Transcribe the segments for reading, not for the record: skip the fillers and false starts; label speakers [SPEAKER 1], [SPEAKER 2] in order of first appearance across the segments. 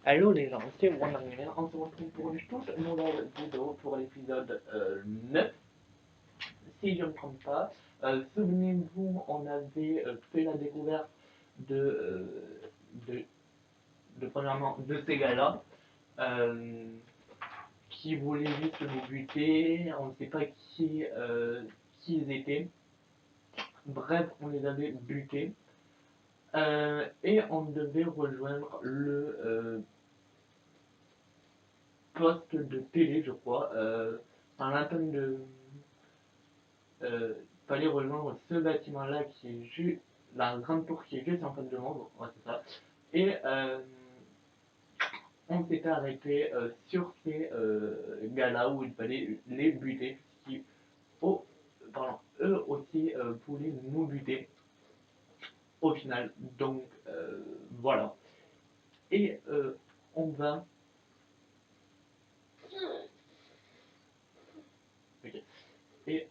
[SPEAKER 1] Allô les gens, c'est WonderGamer, on se retrouve pour une toute nouvelle vidéo pour l'épisode 9, si je ne me trompe pas. Souvenez-vous, on avait fait la découverte de, de, premièrement, de ces gars-là, qui voulaient juste nous buter, on ne sait pas qui ils étaient. Bref, on les avait butés, et on devait rejoindre le poste de télé, je crois, un l'antenne de... fallait rejoindre ce bâtiment-là qui est juste... la grande tour qui est juste en face de moi, ouais, c'est ça. Et on s'était arrêté sur ces gars-là où il fallait les buter, qui, oh, pardon, eux aussi voulaient nous buter au final. Donc voilà. Et on va... Okay. Et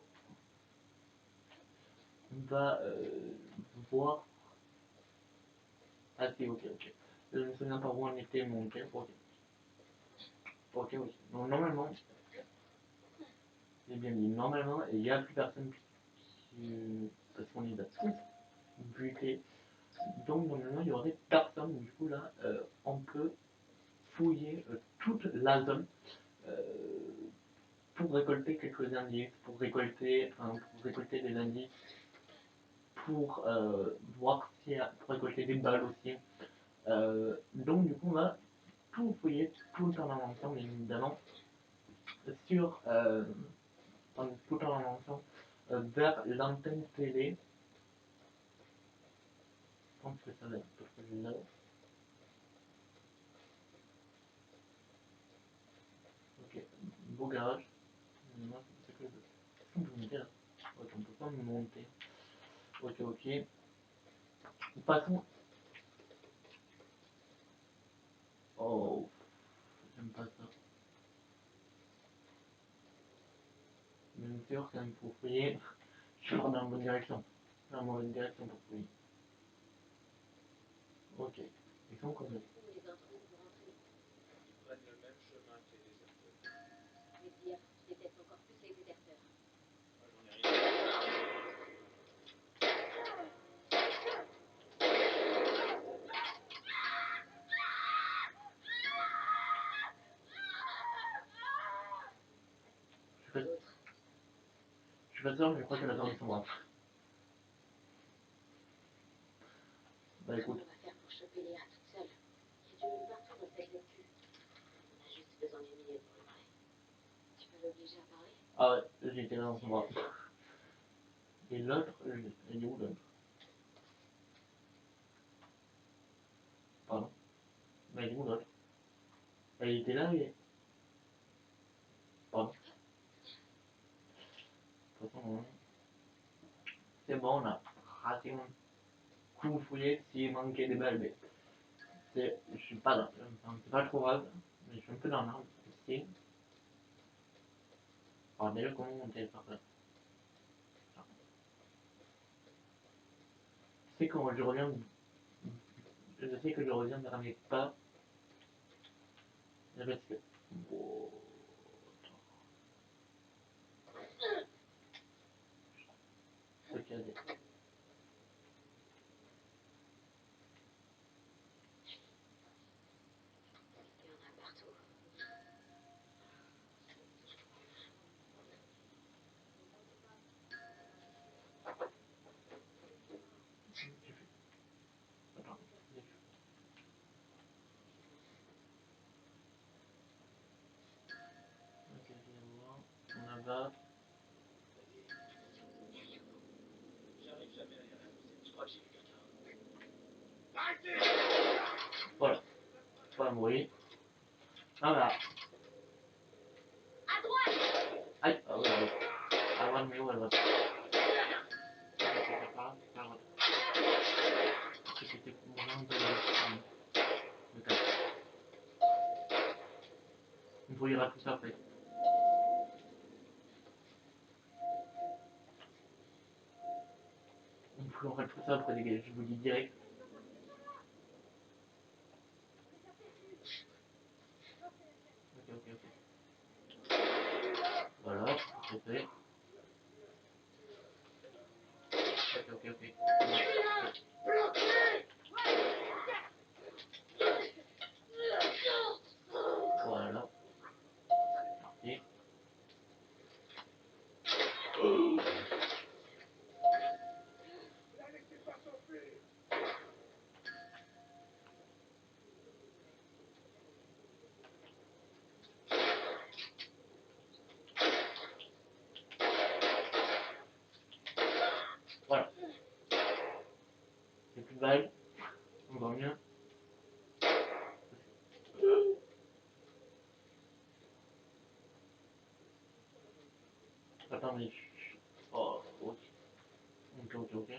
[SPEAKER 1] on va voir... Ah si, ok, ok. Je me souviens pas où on était monté. Ok, ok, ok. Donc normalement, j'ai bien dit normalement, il n'y a plus personne qui... parce qu'on les a tous butés. Donc normalement, il y aurait personne. Du coup là, on peut fouiller toute la zone euh, pour récolter quelques indices, pour récolter des indices, pour voir s'il y a, pour récolter des balles aussi. Donc du coup, on va tout fouiller tout le temps en même temps, bien évidemment, sur tout en avançant vers l'antenne télé. Je pense que ça va être à peu près là. Ok, beau garage. Non, c'est que... Est-ce qu'on peut monter là? Ok, on peut pas monter. Ok, ok. Passons. Oh, j'aime pas ça. Bien sûr, quand il faut fouiller, je pars dans la bonne direction. Dans la mauvaise direction pour fouiller. Ok. Ils sont combien? Je suis pas sûr, mais je crois que la torre est sont bras. Bah écoute. Ah ouais, j'ai été là dans son bras. Et l'autre, il est où l'autre? Pardon. Bah il est où l'autre? Bah il était là, et... Pardon. De toute façon, c'est bon, on a raté un coup fouillé s'il manquait des balles. Mais je suis pas dans... Enfin, c'est pas trop grave, mais je suis un peu dans l'arbre ici. Alors déjà, comment monter par là? Je sais que je reviens... Je sais que je reviens vers mes pas. Parce que... Oh, regardez. Attends, ok, on a va. Voilà, pas mourir. Ah là. Aïe, ah ouais, ouais. À droite, mais où à droite? À droite. C'était vraiment de le cas. On fouillera tout ça après. On fouillera tout ça après, les gars, je vous dis direct. Ok. Voilà, c'est fait. Ok. Voilà. Parti. Voilà. J'ai plus de balles. Encore mieux. Attends, mais... Oh, ok. Ok.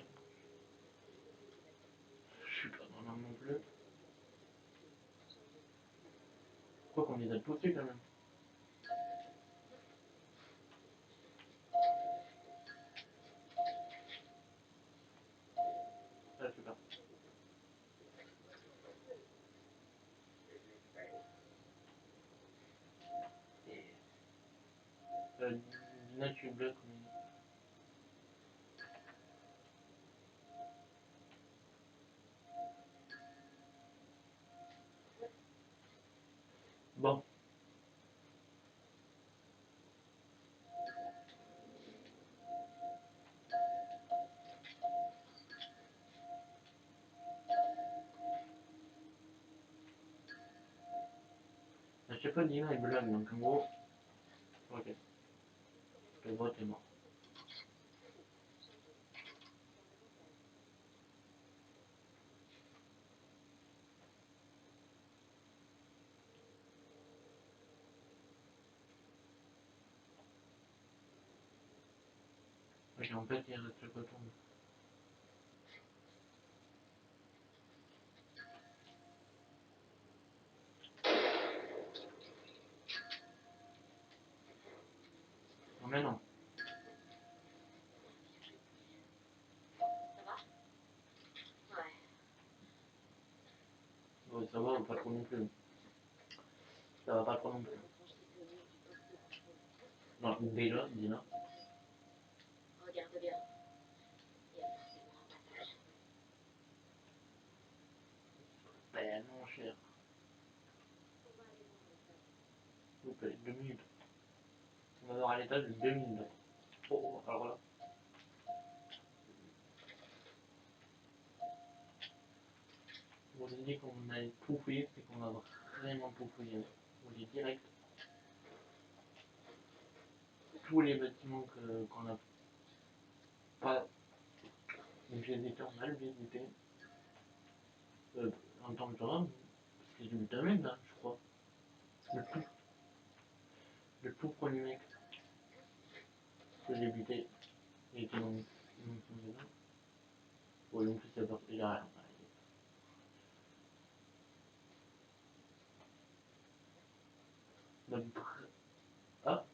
[SPEAKER 1] Je suis pas dans l'arme non plus. Quoi qu'on les a poussés quand même. Ah, super. Et... Dina, tu es bleu comme... Bon. Je sais pas, Dina est bleue, donc en gros... Ok. Le vote est mort. Ok, en fait, il reste le coton. Non mais non. Ouais, ça va, pas trop non plus. Ça va pas trop non plus. Non, déjà, Dina. Tellement cher. S'il vous plaît, 2 minutes. On va avoir à l'étage de 2 minutes. Oh, alors là. On vous a dit qu'on allait tout fouiller, c'est qu'on va vraiment tout fouiller. On dit direct. Tous les bâtiments qu'on a pas visité, on a le visité. En tant que genre, c'est du vitamine là, je crois. Le tout, le tout premier mec que j'ai buté, il était dans son maison. Ouais, en plus, il y a rien. Donc, ah,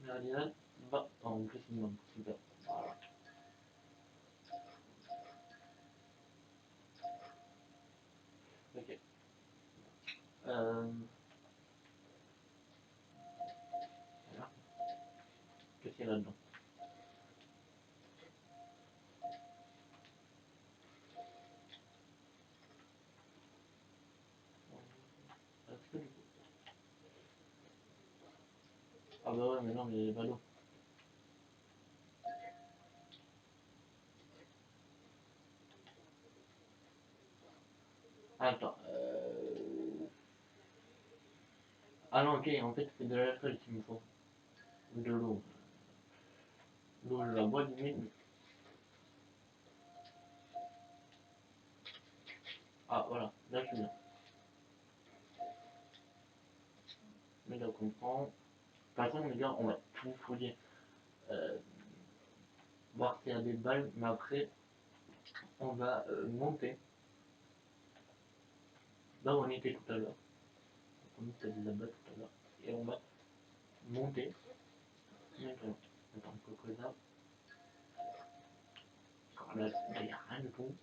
[SPEAKER 1] Merdinal, va. Ah, en plus, il me manque. Super. Voilà. Ok. Voilà. Qu'est-ce qu'il y a là-dedans? Est-ce que du coup... Ah bah ouais, mais non, mais il est pas d'eau. Attends. Ah non, ok, en fait, c'est de l'alcool qu'il me faut. Ou de l'eau. L'eau, je la bois limite, mais... Ah, voilà. Là, je suis bien. Mais là, on comprend. De toute façon, les gars, on va tout fouiller. Euh, voir s'il y a des balles, mais après, on va monter. Là où on était tout à l'heure. On était des abats tout à l'heure. Et on va monter. Maintenant, attends, Cocosa. Là, il n'y a rien du tout.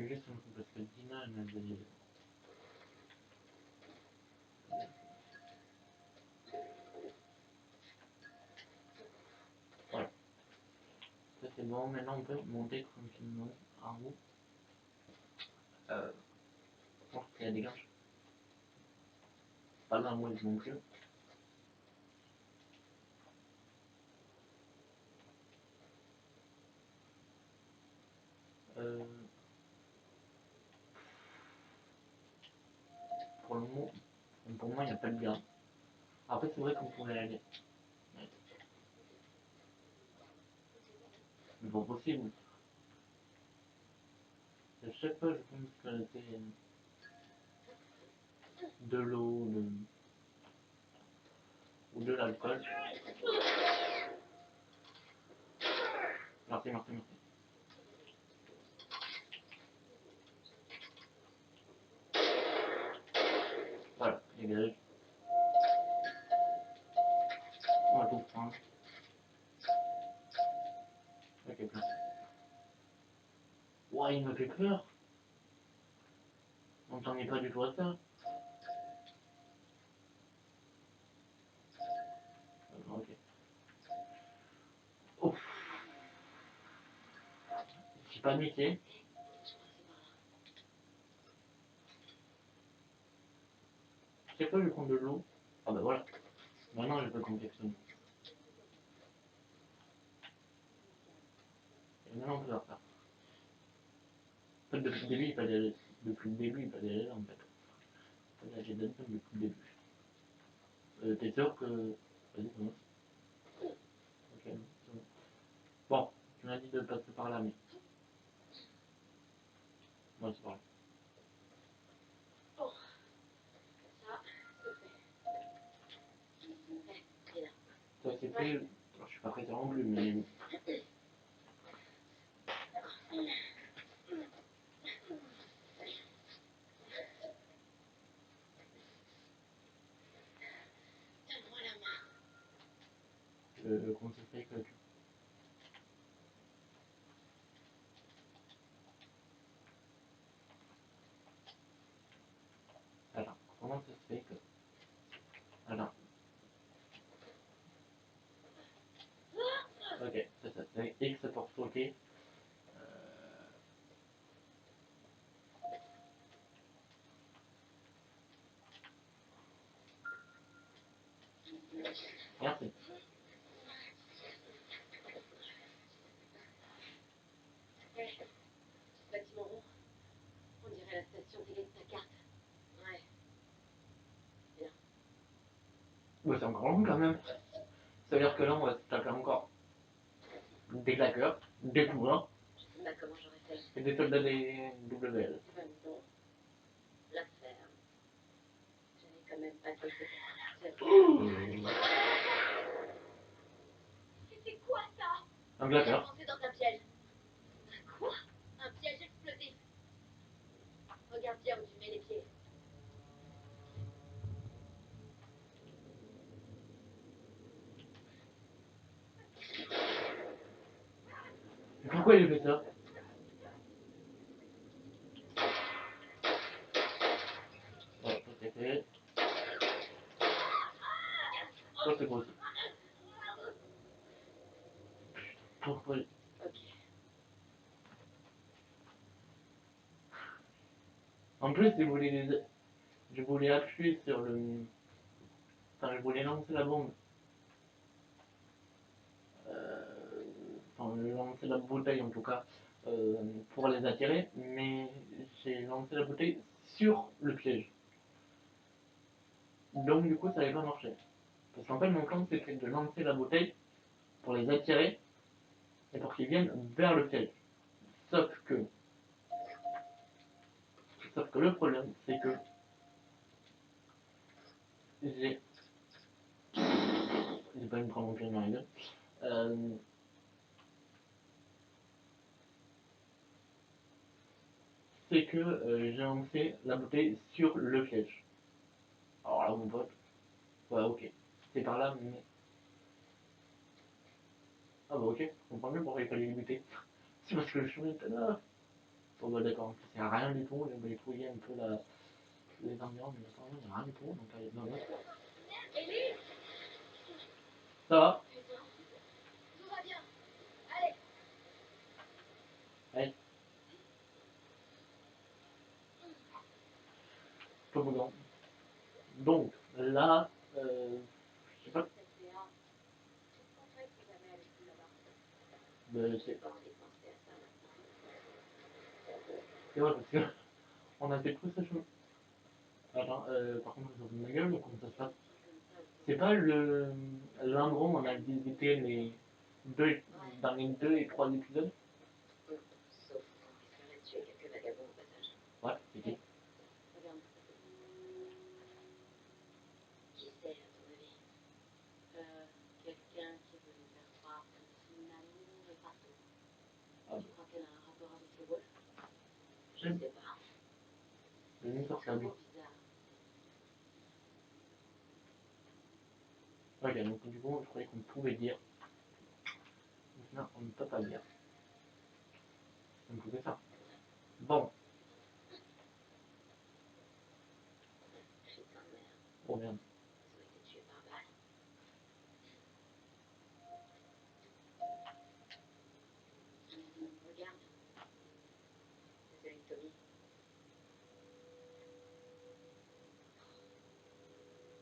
[SPEAKER 1] juste un coup parce que Dina elle m'a dit. Voilà, ça c'est bon, maintenant on peut monter tranquillement en haut. Je pense qu'il y a des gars, pas dans moi non plus. Euh, pour le moment, pour moi il n'y a pas de gars. Après c'est vrai qu'on pourrait aller. Mais pas possible. À chaque fois je pense que c'est de l'eau ou de l'alcool. Merci, merci, merci. Voilà, dégage. On va tout prendre. Ok, plein. Ouah, il me fait peur. On s'en est pas du tout à ça. Ok. Ouf. J'ai paniqué. Chaque fois je vais prendre de l'eau. Ah bah voilà. Maintenant je peux confectionner. Et maintenant on peut faire ça. En fait, depuis le début, il fallait aller. Depuis le début, il fallait aller là en fait. Il fallait aller dedans depuis le début. T'es sûr que. Vas-y, commence. Ok, non, c'est bon. Bon, tu m'as dit de passer par là, mais. Moi, c'est par là.
[SPEAKER 2] Bon, ça, c'est fait. Là.
[SPEAKER 1] Ça c'est fait. Alors, je suis pas pressé non plus, mais.
[SPEAKER 2] Donne-moi la main.
[SPEAKER 1] Comment ça se fait que. Alors, comment ça se fait que. Alors. Ok, c'est ça. C'est X pour stocker. Merci.
[SPEAKER 2] Bâtiment rond. On dirait la station télé de ta carte. Ouais. Bien.
[SPEAKER 1] Ouais, c'est encore long quand même. Ça veut dire que là, on va se taper encore des claqueurs, des coureurs
[SPEAKER 2] Je sais pas comment j'aurais fait.
[SPEAKER 1] et des soldats des WL.
[SPEAKER 2] Non. La ferme. J'avais quand même pas bossé pour C'était quoi ça?
[SPEAKER 1] Un claqueur.
[SPEAKER 2] Avancé dans un piège. Un quoi? Un piège explosif. Regarde bien où tu mets les pieds.
[SPEAKER 1] Mais pourquoi il fait ça? Voilà, ça c'est fait. Ça c'est quoi aussi? Pourquoi?
[SPEAKER 2] Ok.
[SPEAKER 1] En plus, je voulais appuyer sur le. Enfin, je voulais lancer la bombe. Enfin, lancer la bouteille en tout cas. Pour les attirer, mais j'ai lancé la bouteille sur le piège. Donc du coup, ça n'avait pas marché. Parce qu'en fait, mon plan c'était de lancer la bouteille pour les attirer et pour qu'ils viennent vers le piège. Sauf que, sauf que le problème, c'est que j'ai, j'ai pas une prendre mon pied dans la gueule. Euh, c'est que j'ai lancé la bouteille sur le piège. Alors là, mon pote, ouais, ok, c'est par là, mais ah bah ok, je comprends mieux pourquoi il fallait les buter. C'est parce que le chemin était là. Oh bah d'accord, il n'y a rien du tout, on va fouiller un peu les ambiances, mais apparemment il n'y a rien du tout, donc allez, dans l'autre.
[SPEAKER 2] Ellie.
[SPEAKER 1] Ça va?
[SPEAKER 2] Putain, tout va bien. Allez.
[SPEAKER 1] Allez. Toboggan. Donc, là, je sais pas,
[SPEAKER 2] Cette Léa, je pense pas qu'il faut jamais aller plus là-bas.
[SPEAKER 1] c'est
[SPEAKER 2] J'ai pas envie de penser à ça maintenant.
[SPEAKER 1] vrai parce que on a fait tout ce chemin. Attends, par contre, je de ma gueule, donc comment ça se passe? C'est pas l'endroit où on a visité les deux, dans les 2 et 3 épisodes?
[SPEAKER 2] Sauf qu'on risquerait de tuer quelques vagabonds au passage.
[SPEAKER 1] Ouais, c'est qui?
[SPEAKER 2] Regarde. Qui c'est, à ton avis? Quelqu'un qui veut nous faire croire que son amour est partout.
[SPEAKER 1] Ah.
[SPEAKER 2] Tu crois qu'elle a un rapport avec les wolves? Je
[SPEAKER 1] J'aime.
[SPEAKER 2] sais pas.
[SPEAKER 1] Le nuit sur
[SPEAKER 2] C'est trop bizarre.
[SPEAKER 1] Ok, donc du coup, je croyais qu'on pouvait dire. Maintenant, on ne peut pas dire. On pouvait ça. Bon.
[SPEAKER 2] Putain de merde.
[SPEAKER 1] Oh merde.
[SPEAKER 2] Ils ont été tués par balle. Regarde. C'est celui de Tommy.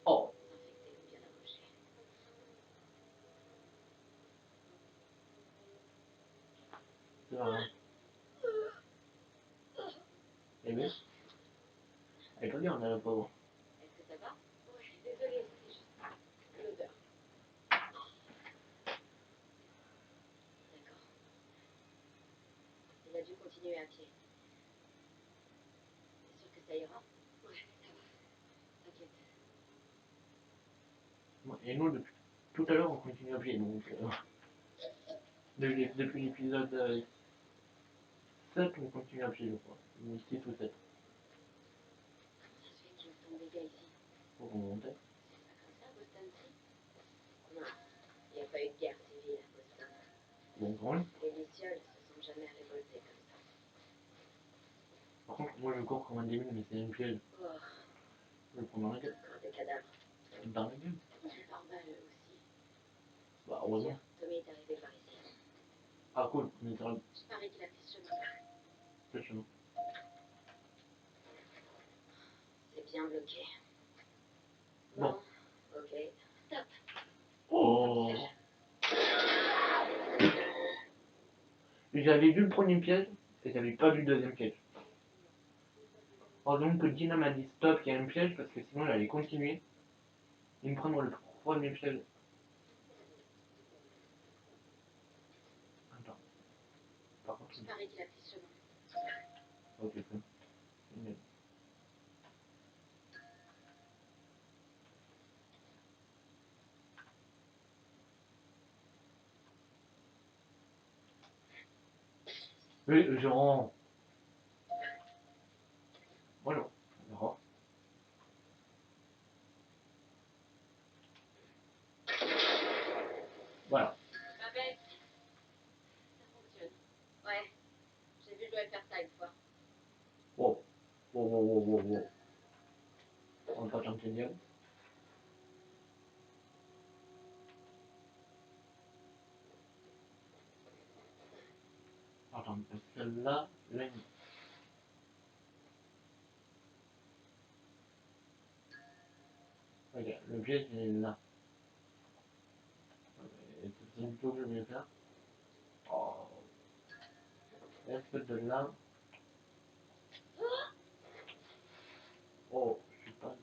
[SPEAKER 1] Oh.
[SPEAKER 2] Infecté ou bien accroché.
[SPEAKER 1] C'est vrai. Eh bien. Elle peut dire, on a la pauvre.
[SPEAKER 2] Est-ce que ça va? Oui, désolée, c'était juste l'odeur. D'accord. Il a dû continuer à pied. T'es sûr que ça ira? Ouais, ça va. T'inquiète.
[SPEAKER 1] Et nous, depuis tout à l'heure, on continue à pied. Donc, depuis l'épisode 7, on continue à pied, je crois. Ou 6 ou 7.
[SPEAKER 2] Comment ça se fait qu'il y ait autant de dégâts ici?
[SPEAKER 1] Faut qu'on monte.
[SPEAKER 2] C'est pas comme ça, Boston, si? Non, il n'y a pas eu de guerre civile à Boston.
[SPEAKER 1] Bon, quand même.
[SPEAKER 2] Les Lucioles se sont jamais révoltés comme ça.
[SPEAKER 1] Par contre, moi, je cours comme un débile, mais c'est une piège.
[SPEAKER 2] Oh,
[SPEAKER 1] Je le prends dans la gueule.
[SPEAKER 2] encore des cadavres.
[SPEAKER 1] Dans la gueule.
[SPEAKER 2] Tués par balle, eux aussi.
[SPEAKER 1] Bah, heureusement.
[SPEAKER 2] Tommy est arrivé par ici.
[SPEAKER 1] Ah, cool. On est sur
[SPEAKER 2] Je parie qu'il a pris ce chemin.
[SPEAKER 1] le chemin.
[SPEAKER 2] C'est bien bloqué.
[SPEAKER 1] Bon.
[SPEAKER 2] Ok. Stop.
[SPEAKER 1] Oh. J'avais vu le premier piège et j'avais pas vu le deuxième piège. Heureusement que Dina m'a dit stop, il y a un piège parce que sinon elle allait continuer et me prendre le premier piège. Attends. Par contre,
[SPEAKER 2] Je parie qu'il a pris ce chemin.
[SPEAKER 1] ok, cool. Génial. Oui, genre. Voilà. Alors, voilà.
[SPEAKER 2] Pas bête. Ça fonctionne. Ouais. J'ai vu Joël faire ça une fois.
[SPEAKER 1] Wow. Wow, wow, wow, wow, wow. On va pas chanter bien. Attends, parce que là, regarde, le piège il est là. Et c'est une chose que je vais faire. Oh. Est-ce que de là. Oh, je suis pas.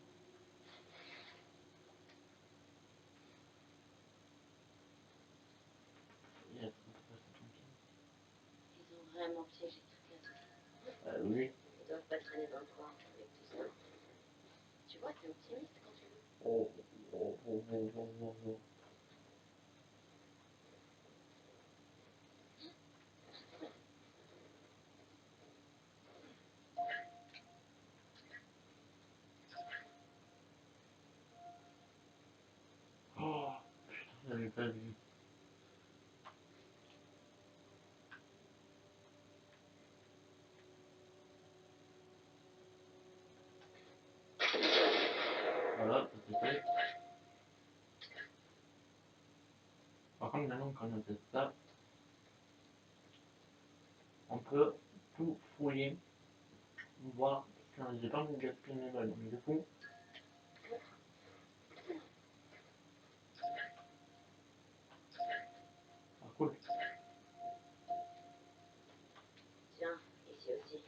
[SPEAKER 1] Yes, on peut passer tranquille.
[SPEAKER 2] Ils ont vraiment piégé toute la ville.
[SPEAKER 1] Oui.
[SPEAKER 2] Ils doivent pas traîner dans le coin avec tout ça. Tu vois, t'es optimiste quand tu veux.
[SPEAKER 1] Oh, oh, oh, oh, oh, oh, oh. Oh, putain, j'avais pas vu. qu'on a fait ça, on peut tout fouiller, voir, parce que j'ai pas envie de gaspiller mes balles, donc du coup, ah, cool.
[SPEAKER 2] Tiens, ici aussi.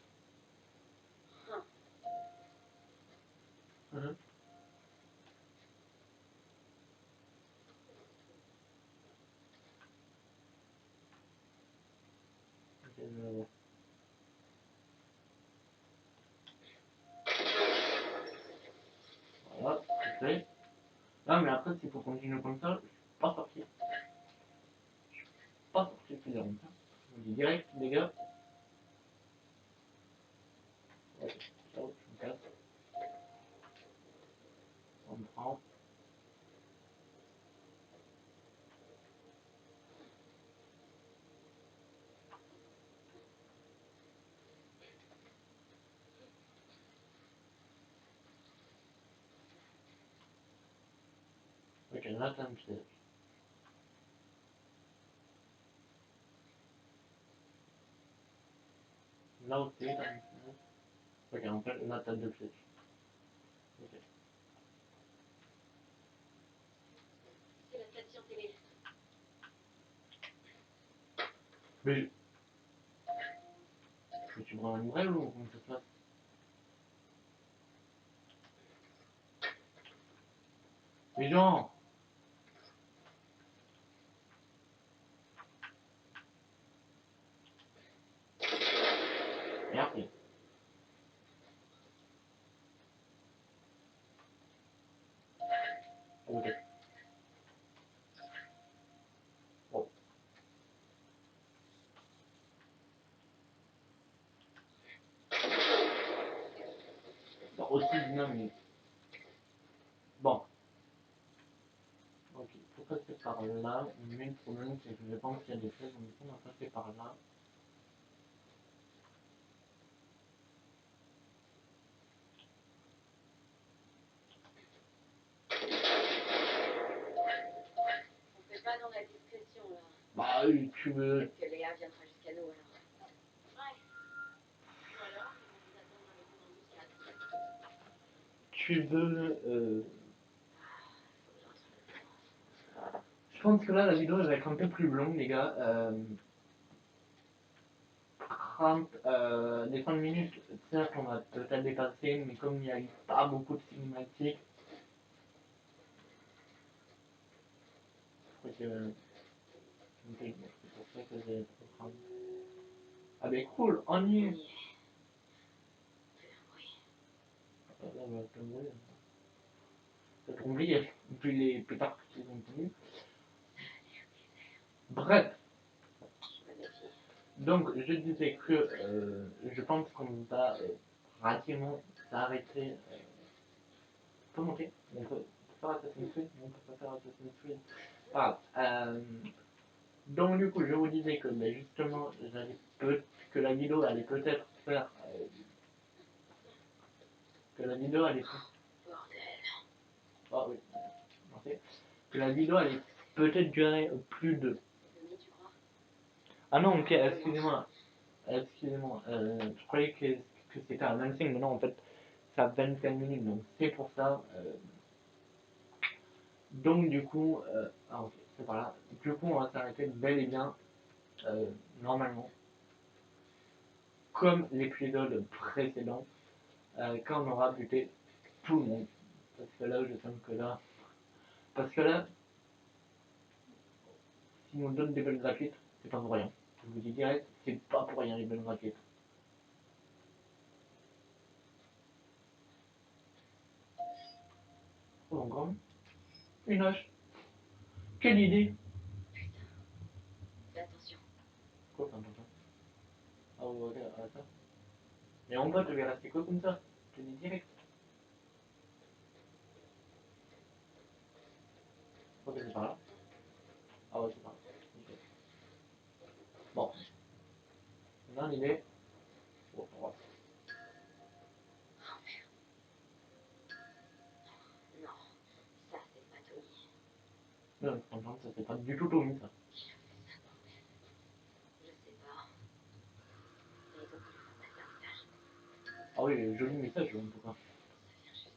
[SPEAKER 2] Hum,
[SPEAKER 1] Mhm. Ok, je vais voir. Voilà, c'est fait. Ah, mais après, s'il faut continuer comme ça, je suis pas sorti. Pas sorti plus comme ça. Je vous dis direct, les gars. Ouais, ciao, je me casse. On me prend. Ok, là, t'as un piège. Là aussi, t'as un piège. Ok, en fait, là, t'as deux pièges. Ok.
[SPEAKER 2] c'est la station télé.
[SPEAKER 1] Mais tu prends une vraie ou comment ça se passe? Mais genre, merci. Ok. Bon. Bah, aussi dynamique. Bon. Ok, faut passer par là, mais le problème c'est que je pense qu'il y a des pièges, donc on va passer par là.
[SPEAKER 2] On fait pas dans la discrétion, là.
[SPEAKER 1] Bah, tu veux.
[SPEAKER 2] Peut-être que Léa viendra jusqu'à nous, alors. Ouais. Ou alors, ils vont nous attendre avec une embuscade.
[SPEAKER 1] Tu veux.
[SPEAKER 2] Faut que je retrouve le plan.
[SPEAKER 1] Je pense que là la vidéo elle va être un peu plus longue, les gars. 30, les 5 minutes, certes, on va peut-être dépasser, mais comme il n'y a eu pas beaucoup de cinématiques, je crois que. C'est pour ça que j'ai trop craint. Ah, ben cool, on y
[SPEAKER 2] On
[SPEAKER 1] est!
[SPEAKER 2] y est. Plus un bruit.
[SPEAKER 1] Ah, là, on va plein de bruit, hein. C'est compliqué, plus les pétards qu'ils ont tenus. Bref,
[SPEAKER 2] Je me méfie.
[SPEAKER 1] donc je disais que je pense qu'on va relativement s'arrêter. On peut monter, on peut faire Assassin's Creed, on peut pas faire Assassin's Creed. Pas grave. Donc du coup, je vous disais que ben, justement, que la vidéo allait peut-être faire, que la vidéo allait,
[SPEAKER 2] Bordel.
[SPEAKER 1] ah oui, merci, que la vidéo allait peut-être durer plus de.
[SPEAKER 2] Denis, tu crois?
[SPEAKER 1] Ah non, ok, excusez-moi, excusez-moi, je croyais que c'était à 25, mais non, en fait, c'est à 25 minutes, donc c'est pour ça. Donc du coup, ah ok, c'est pas là. Du coup, on va s'arrêter bel et bien, euh, normalement, comme l'épisode précédent, quand on aura buté tout le monde. Parce que là, je sens que là, parce que là, si on donne des belles gratuites, c'est pas pour rien. Je vous dis direct, c'est pas pour rien les belles gratuites. Oh, encore une hache. Quelle idée!
[SPEAKER 2] Putain. Fais attention.
[SPEAKER 1] Quoi, enfin, attends. Ah ouais, ok, ça. Mais en bas, je vais rester que comme ça. Je te dis direct. Ok, c'est par là. Ah ouais, c'est par là. Nickel. Bon, maintenant l'idée. Oh, oh,
[SPEAKER 2] Oh merde. Non. Ça, c'est pas Tony.
[SPEAKER 1] non, franchement, ça c'est pas du tout Tommy ça. Oh oui, joli message en tout cas.
[SPEAKER 2] Ça vient juste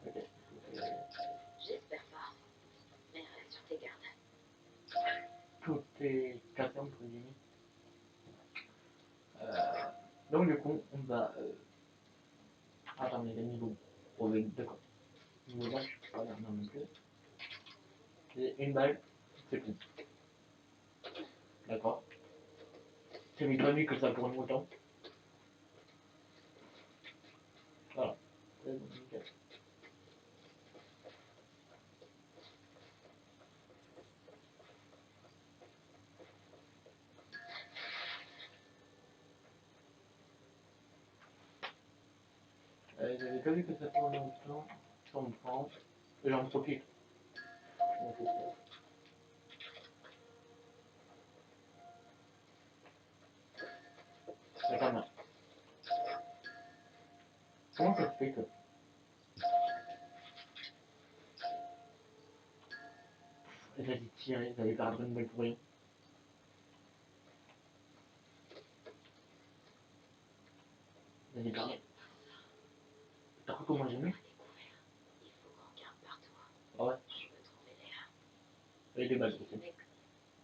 [SPEAKER 2] d'arriver.
[SPEAKER 1] Ok.
[SPEAKER 2] J'espère pas. Mais reste sur tes gardes.
[SPEAKER 1] Tout est cassé entre guillemets. Donc du coup, on va... Attends, mais les niveaux. Oh, oui, d'accord. Niveau là, je suis pas là non plus. Et une balle, c'est tout. D'accord. C'est m'étonné que ça tourne autant. Voilà. C'est bon, nickel. J'avais pas vu que ça tournait autant. Je comprends. Et j'en profite. C'est pas mal. Comment ça se fait que j'allais tirer, j'allais perdre une balle pour rien. J'allais perdre. T'as cru comment j'ai mis?
[SPEAKER 2] Il faut qu'on regarde partout.
[SPEAKER 1] Ah ouais.
[SPEAKER 2] Je veux trouver Léa.
[SPEAKER 1] Et des balles
[SPEAKER 2] Les
[SPEAKER 1] aussi.
[SPEAKER 2] mecs,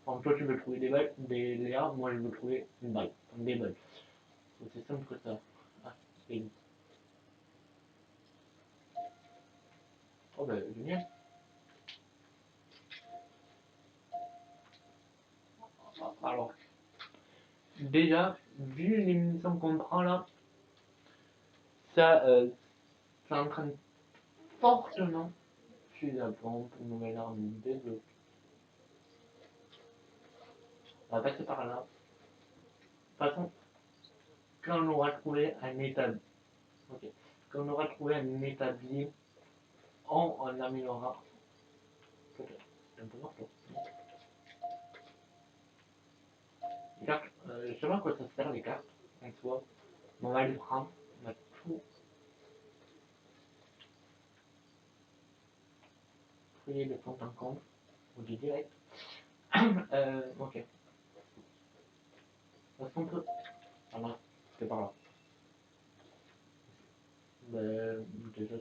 [SPEAKER 1] Enfin, toi tu veux trouver des balles, des Léa, moi je veux trouver une balle. Enfin, des balles. C'est aussi simple que ça. Ah, et... Oh bah génial. Alors, déjà, vu les munitions qu'on prend là, ça, ça entraîne fortement fusil à pompe, une nouvelle arme débloquée. On va passer par là. De toute façon, quand on aura trouvé un établi, ok, quand on aura trouvé un établi, on améliorera. Peut-être. C'est un peu mort, toi. Les cartes, je sais pas à quoi ça sert les cartes en soi. On va les prendre, on va tout fouiller de fond en comble, ou du direct. Ok. Est-ce qu'on peut. Ah non, c'est par là. Ben, déjà,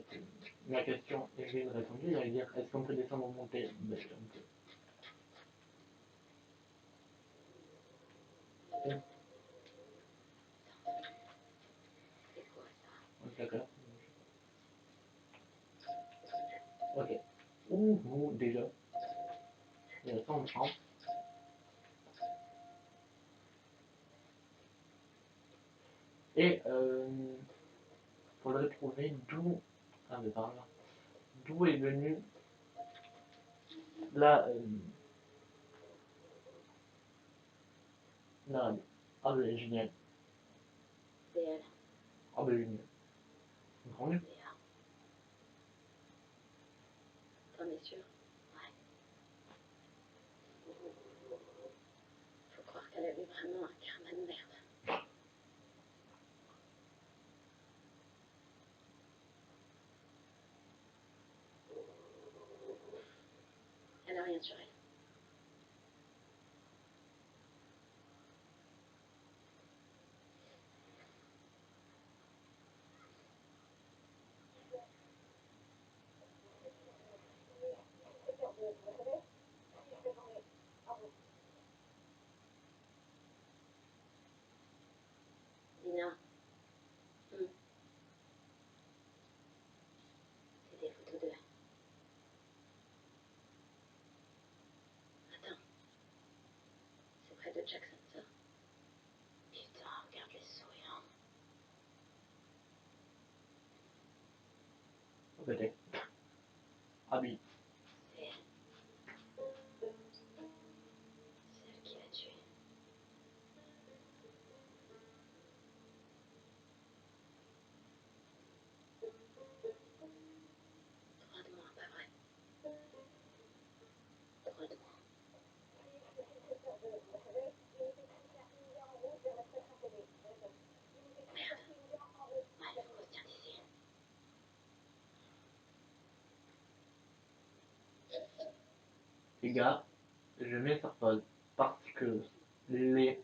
[SPEAKER 1] la question est bien répondue. J'allais dire, est-ce qu'on peut descendre ou monter? Ben, on peut.
[SPEAKER 2] c'est quoi ça?
[SPEAKER 1] D'accord. Ok. Ouh, déjà. Il y a 100 francs. Et faudrait trouver d'où. Ah, mais par là. D'où est venue la. La. Ah, ben génial.
[SPEAKER 2] C'est elle.
[SPEAKER 1] Ah, ben génial. Grand mieux.
[SPEAKER 2] Léa. T'en es sûr? Ouais. Faut croire qu'elle avait vraiment un karma de merde. Elle a rien sur elle. Dina. C'est des photos d'eux. Attends. C'est près de Jackson, ça? Putain, regarde les souriants.
[SPEAKER 1] Peut-être. Ah, oui.
[SPEAKER 2] C'est elle. C'est elle qui l'a tué. Droit de moi, pas vrai? Droit de moi. Merde. Ouais, faut qu'on se tient d'ici.
[SPEAKER 1] Les gars, je mets sur pause parce que les,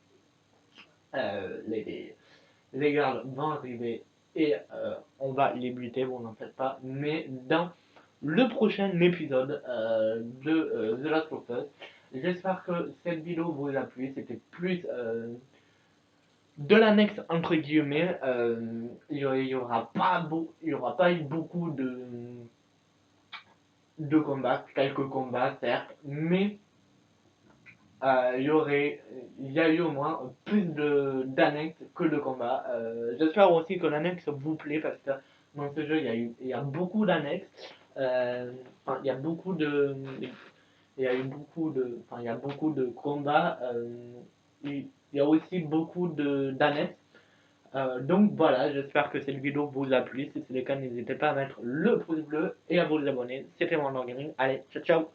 [SPEAKER 1] les gardes vont arriver et on va les buter, bon n'en faites pas, mais dans le prochain épisode de The Last of Us. J'espère que cette vidéo vous a plu, c'était plus de l'annexe entre guillemets, il y aura pas eu beaucoup de combats, quelques combats certes, mais il y a eu au moins plus d'annexes que de combats. J'espère aussi que l'annexe vous plaît parce que dans ce jeu il y a beaucoup d'annexes. Enfin, il y a beaucoup de, enfin, il y a beaucoup de combats. Il y a aussi beaucoup d'annexes. Donc voilà, j'espère que cette vidéo vous a plu. Si c'est le cas, n'hésitez pas à mettre le pouce bleu et à vous abonner. C'était mon Gaming. Allez, ciao ciao.